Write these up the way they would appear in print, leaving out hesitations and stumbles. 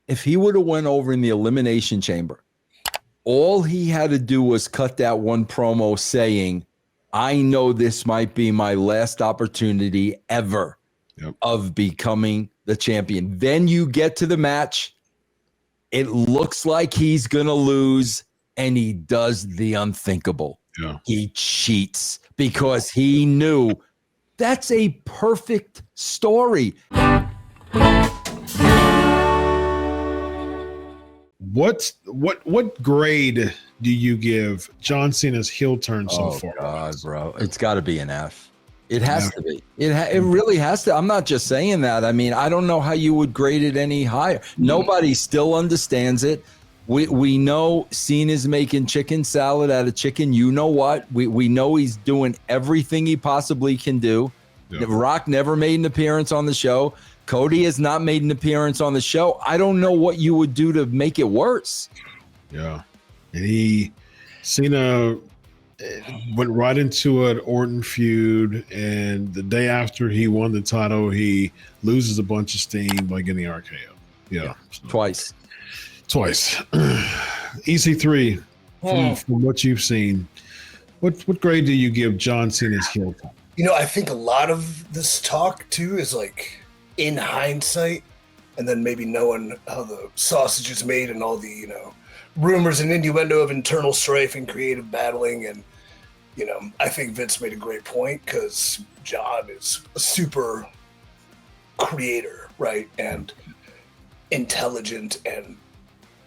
if he would have went over in the Elimination Chamber, all he had to do was cut that one promo saying, I know this might be my last opportunity ever of becoming the champion. Then you get to the match. It looks like he's going to lose, and he does the unthinkable. Yeah. He cheats because he knew that's a perfect story. What grade do you give John Cena's heel turn so far? Oh God, bro, it's got to be an F. It has to be. It really has to. I'm not just saying that. I mean, I don't know how you would grade it any higher. Nobody still understands it. We know Cena's making chicken salad out of chicken. You know what? We know he's doing everything he possibly can do. Yeah. Rock never made an appearance on the show. Cody has not made an appearance on the show. I don't know what you would do to make it worse. Yeah. And Cena went right into an Orton feud, and the day after he won the title, he loses a bunch of steam by getting RKO. Yeah. Twice. EC3, from what you've seen, what grade do you give John Cena's heel turn? You know, I think a lot of this talk, too, is like in hindsight, and then maybe knowing how the sausage is made and all the, you know, rumors and innuendo of internal strife and creative battling. And, you know, I think Vince made a great point because John is a super creator, right? And intelligent, and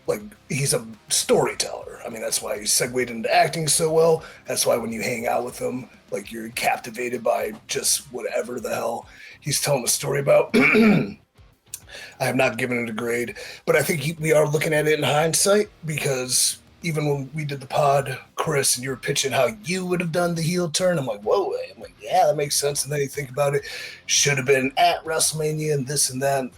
like he's a storyteller. I mean, that's why he segued into acting so well. That's why when you hang out with him, like you're captivated by just whatever the hell he's telling a story about. I have not given it a grade, but I think we are looking at it in hindsight, because even when we did the pod, Chris, and you were pitching how you would have done the heel turn, I'm like, whoa, I'm like, yeah, that makes sense. And then you think about it, should have been at WrestleMania and this and that.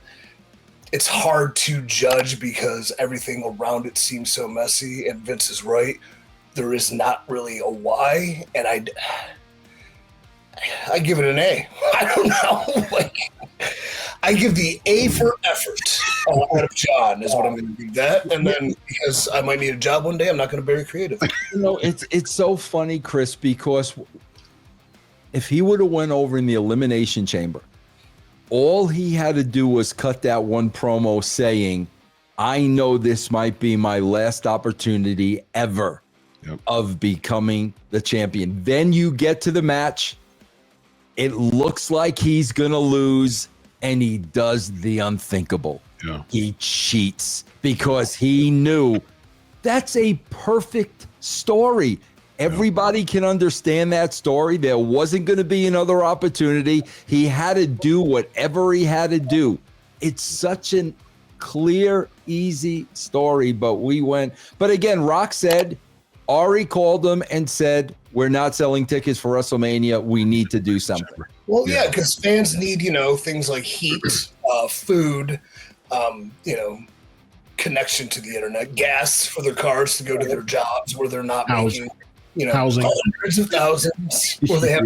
It's hard to judge because everything around it seems so messy, and Vince is right. There is not really a why, and I give it an A. I don't know. Like, I give the A for effort out of John is what I'm going to give that. And then because I might need a job one day, I'm not going to be very creative. You know, it's so funny, Chris, because if he would have went over in the Elimination Chamber, all he had to do was cut that one promo saying, I know this might be my last opportunity ever of becoming the champion. Then you get to the match. It looks like he's going to lose, and he does the unthinkable. Yeah. He cheats because he knew that's a perfect story. Everybody can understand that story. There wasn't going to be another opportunity. He had to do whatever he had to do. It's such a clear, easy story, but we went. But again, Rock said, Ari called him and said, we're not selling tickets for WrestleMania. We need to do something. Well, yeah, because fans need, you know, things like heat, food, you know, connection to the internet, gas for their cars to go to their jobs where they're not making, you know, housing, hundreds of thousands, where they have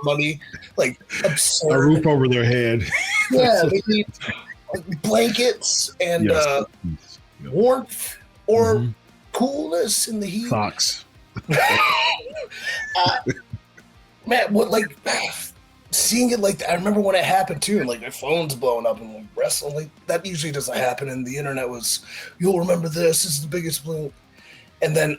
money, like absurd. A roof over their head. Yeah, they need like blankets and warmth or coolness in the heat. Socks. Man, what, like seeing it like that, I remember when it happened too, and like my phone's blowing up and like wrestling, like that usually doesn't happen. And the internet was, you'll remember this is the biggest bloom. And then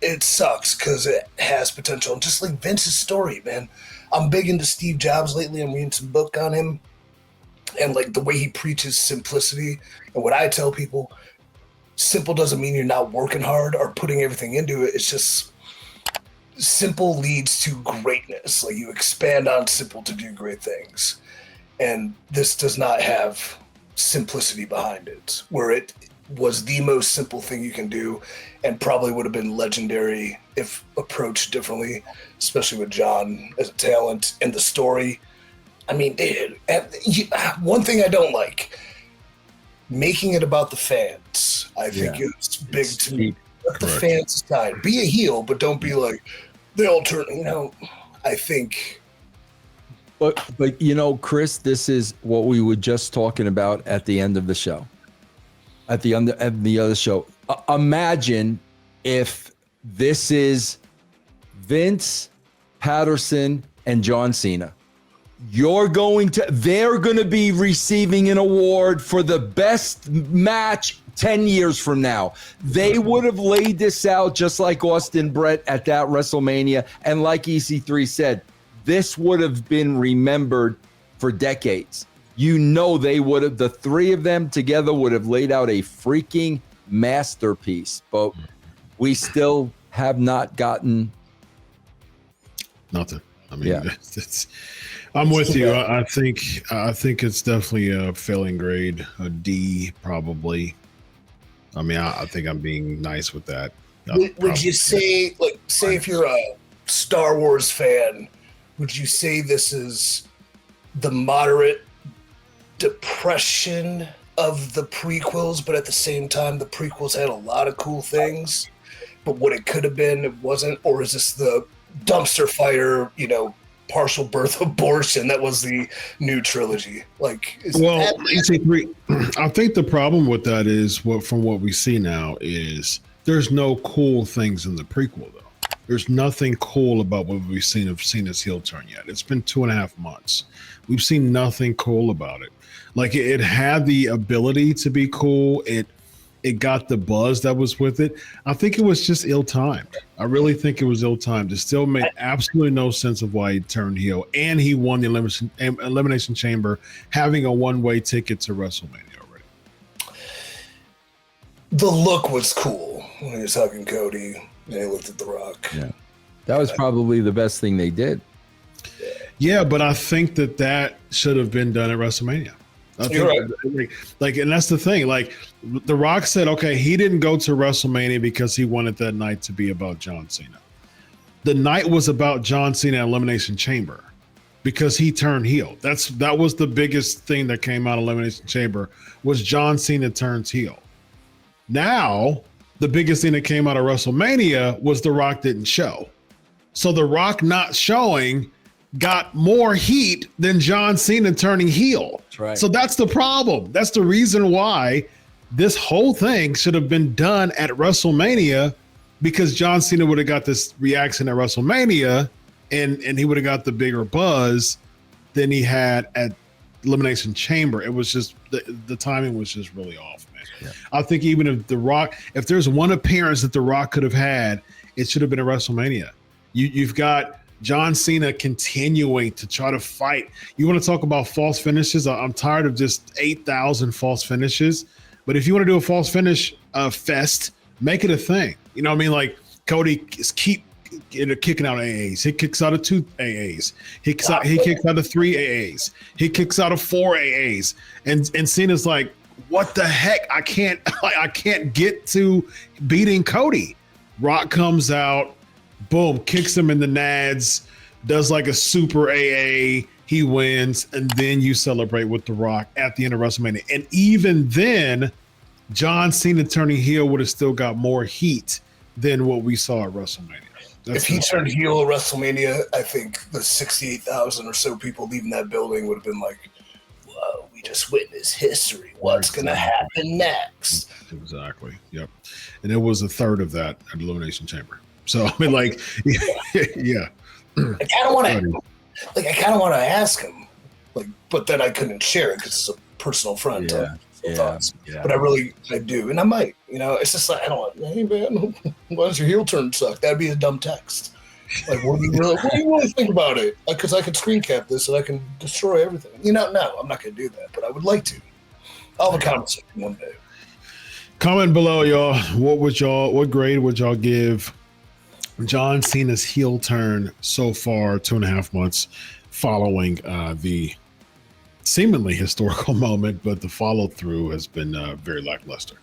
it sucks because it has potential. And just like Vince's story, man. I'm big into Steve Jobs lately. I'm reading some book on him. And like the way he preaches simplicity. And what I tell people, simple doesn't mean you're not working hard or putting everything into it. It's just simple leads to greatness. Like you expand on simple to do great things. And this does not have simplicity behind it, where it was the most simple thing you can do and probably would have been legendary if approached differently, especially with John as a talent and the story. I mean, dude, one thing I don't like, making it about the fans. I think it's big to me. Let the fans aside. Be a heel, but don't be like, they all turn, you know, I think. But you know, Chris, this is what we were just talking about at the end of the show. at the other show. Imagine if this is Vince, Patterson, and John Cena. They're going to be receiving an award for the best match 10 years from now. They would have laid this out just like Austin Brett at that WrestleMania. And like EC3 said, this would have been remembered for decades. They would have, the three of them together would have laid out a freaking masterpiece. But we still have not gotten nothing. I mean, I'm with you. I think it's definitely a failing grade, a D probably. I mean, I think I'm being nice with that. Would you say, like, if you're a Star Wars fan, would you say this is the moderate depression of the prequels, but at the same time, the prequels had a lot of cool things, but what it could have been, it wasn't? Or is this the dumpster fire, partial birth abortion that was the new trilogy? EC3, I think the problem with that is from what we see now is there's no cool things in the prequel though. There's nothing cool about what we've seen of Cena's heel turn yet. It's been 2.5 months. We've seen nothing cool about it. Like it had the ability to be cool. It got the buzz that was with it. I think it was just ill-timed. I really think it was ill-timed. It still made absolutely no sense of why he turned heel. And he won the Elimination Chamber, having a one-way ticket to WrestleMania already. The look was cool when he was hugging Cody and he looked at The Rock. Yeah. That was probably the best thing they did. Yeah, but I think that should have been done at WrestleMania. You're right. And that's the thing. Like, The Rock said, okay, he didn't go to WrestleMania because he wanted that night to be about John Cena. The night was about John Cena at Elimination Chamber because he turned heel. That was the biggest thing that came out of Elimination Chamber was John Cena turns heel. Now, the biggest thing that came out of WrestleMania was The Rock didn't show. So The Rock not showing got more heat than John Cena turning heel. That's right. So that's the problem. That's the reason why this whole thing should have been done at WrestleMania, because John Cena would have got this reaction at WrestleMania and he would have got the bigger buzz than he had at Elimination Chamber. It was just the timing was just really off, man. Yeah. I think even if there's one appearance that The Rock could have had, it should have been at WrestleMania. You've got John Cena continuing to try to fight. You want to talk about false finishes? I'm tired of just 8,000 false finishes. But if you want to do a false finish fest, make it a thing. You know what I mean? Like Cody keep kicking out AAs. He kicks out of 2 AAs. He kicks out of 3 AAs. He kicks out of 4 AAs. And Cena's like, what the heck? I can't get to beating Cody. Rock comes out. Boom, kicks him in the nads, does like a super AA, he wins, and then you celebrate with The Rock at the end of WrestleMania. And even then, John Cena turning heel would have still got more heat than what we saw at WrestleMania. If he turned heel at WrestleMania, I think the 68,000 or so people leaving that building would have been like, whoa, we just witnessed history. What's going to happen next? Exactly, yep. And it was a third of that at Elimination Chamber. So I mean, like, yeah. I kind of want to ask him, like, but then I couldn't share it because it's a personal front. Thoughts. Yeah. But I do, and I might. It's just like I don't want. Hey man, why does your heel turn suck? That'd be a dumb text. Like, what do you really think about it? Because I could screen cap this and I can destroy everything. No, I'm not going to do that, but I would like to. I'll have a conversation one day. Comment below, y'all. What grade would y'all give John Cena's heel turn so far, 2.5 months following the seemingly historical moment, but the follow through has been very lackluster.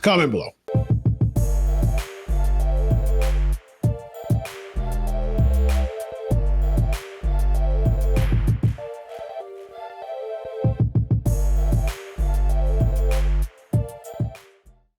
Comment below.